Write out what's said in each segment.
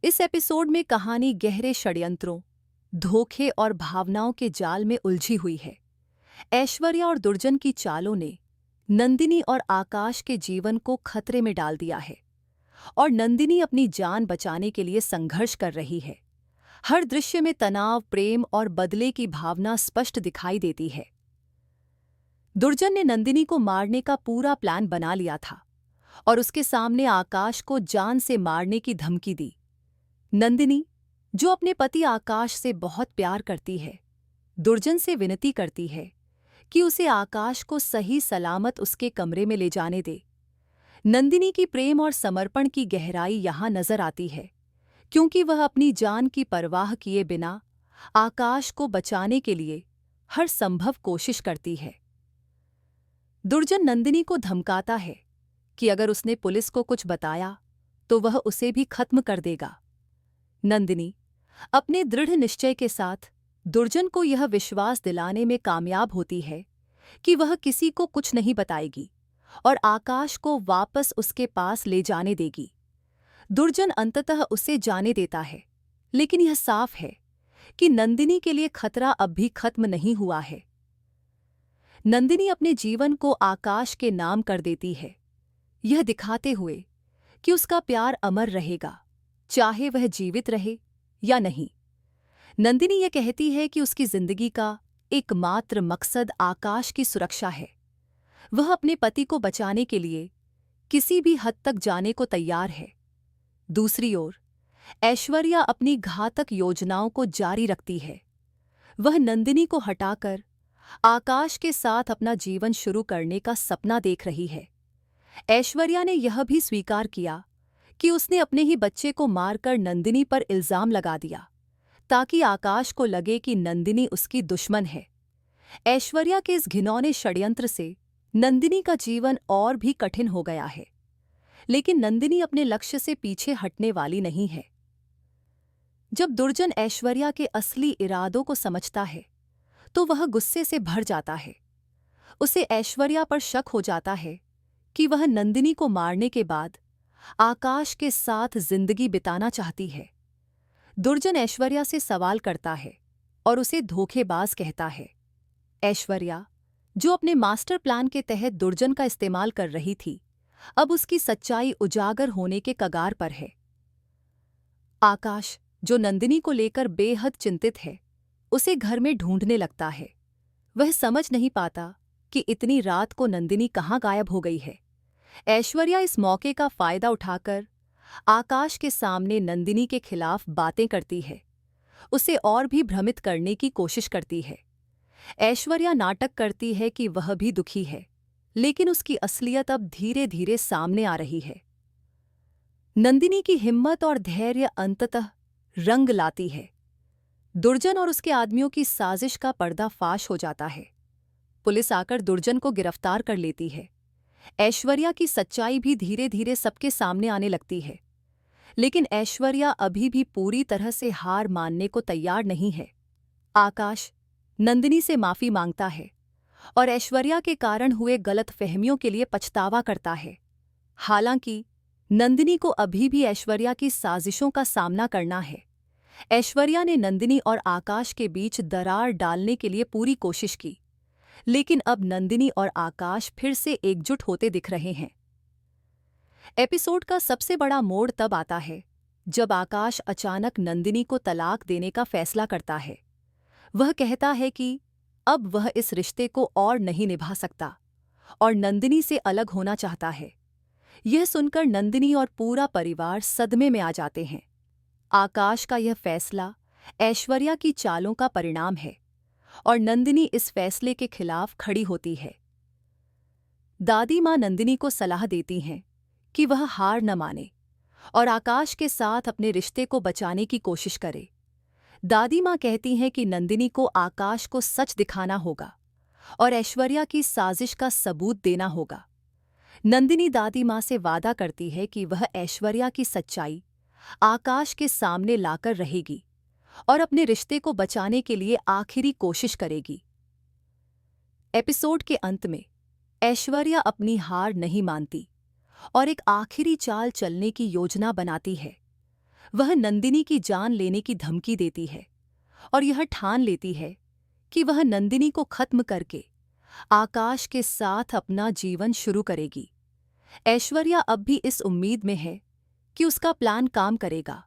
इस एपिसोड में कहानी गहरे षड्यंत्रों, धोखे और भावनाओं के जाल में उलझी हुई है। ऐश्वर्या और दुर्जन की चालों ने नंदिनी और आकाश के जीवन को खतरे में डाल दिया है और नंदिनी अपनी जान बचाने के लिए संघर्ष कर रही है। हर दृश्य में तनाव, प्रेम और बदले की भावना स्पष्ट दिखाई देती है। दुर्जन ने नंदिनी को मारने का पूरा प्लान बना लिया था और उसके सामने आकाश को जान से मारने की धमकी दी। नंदिनी, जो अपने पति आकाश से बहुत प्यार करती है, दुर्जन से विनती करती है कि उसे आकाश को सही सलामत उसके कमरे में ले जाने दे। नंदिनी की प्रेम और समर्पण की गहराई यहाँ नजर आती है, क्योंकि वह अपनी जान की परवाह किए बिना आकाश को बचाने के लिए हर संभव कोशिश करती है। दुर्जन नंदिनी को धमकाता है कि अगर उसने पुलिस को कुछ बताया तो वह उसे भी खत्म कर देगा। नंदिनी अपने दृढ़ निश्चय के साथ दुर्जन को यह विश्वास दिलाने में कामयाब होती है कि वह किसी को कुछ नहीं बताएगी और आकाश को वापस उसके पास ले जाने देगी। दुर्जन अंततः उसे जाने देता है, लेकिन यह साफ है कि नंदिनी के लिए खतरा अब भी खत्म नहीं हुआ है। नंदिनी अपने जीवन को आकाश के नाम कर देती है, यह दिखाते हुए कि उसका प्यार अमर रहेगा, चाहे वह जीवित रहे या नहीं। नंदिनी यह कहती है कि उसकी जिंदगी का एकमात्र मकसद आकाश की सुरक्षा है। वह अपने पति को बचाने के लिए किसी भी हद तक जाने को तैयार है। दूसरी ओर, ऐश्वर्या अपनी घातक योजनाओं को जारी रखती है। वह नंदिनी को हटाकर आकाश के साथ अपना जीवन शुरू करने का सपना देख रही है। ऐश्वर्या ने यह भी स्वीकार किया कि उसने अपने ही बच्चे को मारकर नंदिनी पर इल्जाम लगा दिया, ताकि आकाश को लगे कि नंदिनी उसकी दुश्मन है। ऐश्वर्या के इस घिनौने षड्यंत्र से नंदिनी का जीवन और भी कठिन हो गया है, लेकिन नंदिनी अपने लक्ष्य से पीछे हटने वाली नहीं है। जब दुर्जन ऐश्वर्या के असली इरादों को समझता है, तो वह गुस्से से भर जाता है। उसे ऐश्वर्या पर शक हो जाता है कि वह नंदिनी को मारने के बाद आकाश के साथ जिंदगी बिताना चाहती है। दुर्जन ऐश्वर्या से सवाल करता है और उसे धोखेबाज कहता है। ऐश्वर्या, जो अपने मास्टर प्लान के तहत दुर्जन का इस्तेमाल कर रही थी, अब उसकी सच्चाई उजागर होने के कगार पर है। आकाश, जो नंदिनी को लेकर बेहद चिंतित है, उसे घर में ढूंढने लगता है। वह समझ नहीं पाता कि इतनी रात को नंदिनी कहाँ गायब हो गई है। ऐश्वर्या इस मौके का फायदा उठाकर आकाश के सामने नंदिनी के खिलाफ बातें करती है, उसे और भी भ्रमित करने की कोशिश करती है। ऐश्वर्या नाटक करती है कि वह भी दुखी है, लेकिन उसकी असलियत अब धीरे धीरे सामने आ रही है। नंदिनी की हिम्मत और धैर्य अंततः रंग लाती है। दुर्जन और उसके आदमियों की साजिश का पर्दाफाश हो जाता है। पुलिस आकर दुर्जन को गिरफ्तार कर लेती है। ऐश्वर्या की सच्चाई भी धीरे धीरे सबके सामने आने लगती है, लेकिन ऐश्वर्या अभी भी पूरी तरह से हार मानने को तैयार नहीं है। आकाश नंदिनी से माफी मांगता है और ऐश्वर्या के कारण हुए गलतफहमियों के लिए पछतावा करता है। हालांकि नंदिनी को अभी भी ऐश्वर्या की साजिशों का सामना करना है। ऐश्वर्या ने नंदिनी और आकाश के बीच दरार डालने के लिए पूरी कोशिश की, लेकिन अब नंदिनी और आकाश फिर से एकजुट होते दिख रहे हैं। एपिसोड का सबसे बड़ा मोड़ तब आता है जब आकाश अचानक नंदिनी को तलाक देने का फैसला करता है। वह कहता है कि अब वह इस रिश्ते को और नहीं निभा सकता और नंदिनी से अलग होना चाहता है। यह सुनकर नंदिनी और पूरा परिवार सदमे में आ जाते हैं। आकाश का यह फैसला ऐश्वर्या की चालों का परिणाम है और नंदिनी इस फैसले के खिलाफ खड़ी होती है। दादी माँ नंदिनी को सलाह देती हैं कि वह हार न माने और आकाश के साथ अपने रिश्ते को बचाने की कोशिश करे। दादी माँ कहती हैं कि नंदिनी को आकाश को सच दिखाना होगा और ऐश्वर्या की साजिश का सबूत देना होगा। नंदिनी दादी माँ से वादा करती है कि वह ऐश्वर्या की सच्चाई आकाश के सामने लाकर रहेगी और अपने रिश्ते को बचाने के लिए आखिरी कोशिश करेगी। एपिसोड के अंत में ऐश्वर्या अपनी हार नहीं मानती और एक आखिरी चाल चलने की योजना बनाती है। वह नंदिनी की जान लेने की धमकी देती है और यह ठान लेती है कि वह नंदिनी को खत्म करके आकाश के साथ अपना जीवन शुरू करेगी। ऐश्वर्या अब भी इस उम्मीद में है कि उसका प्लान काम करेगा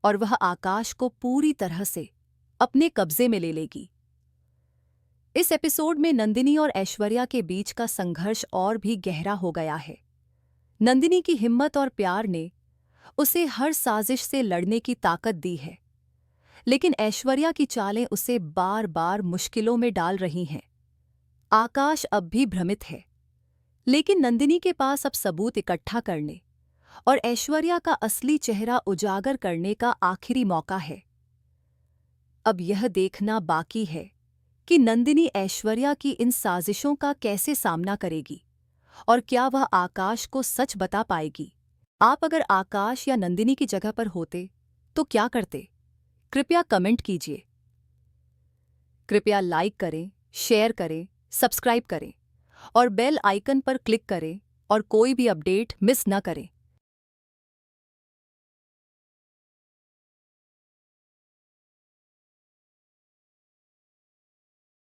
और वह आकाश को पूरी तरह से अपने कब्जे में ले लेगी। इस एपिसोड में नंदिनी और ऐश्वर्या के बीच का संघर्ष और भी गहरा हो गया है। नंदिनी की हिम्मत और प्यार ने उसे हर साजिश से लड़ने की ताकत दी है, लेकिन ऐश्वर्या की चालें उसे बार बार मुश्किलों में डाल रही हैं। आकाश अब भी भ्रमित है, लेकिन नंदिनी के पास अब सबूत इकट्ठा करने और ऐश्वर्या का असली चेहरा उजागर करने का आखिरी मौका है। अब यह देखना बाकी है कि नंदिनी ऐश्वर्या की इन साजिशों का कैसे सामना करेगी और क्या वह आकाश को सच बता पाएगी। आप अगर आकाश या नंदिनी की जगह पर होते तो क्या करते? कृपया कमेंट कीजिए। कृपया लाइक करें, शेयर करें, सब्सक्राइब करें और बेल आइकन पर क्लिक करें और कोई भी अपडेट मिस न करें।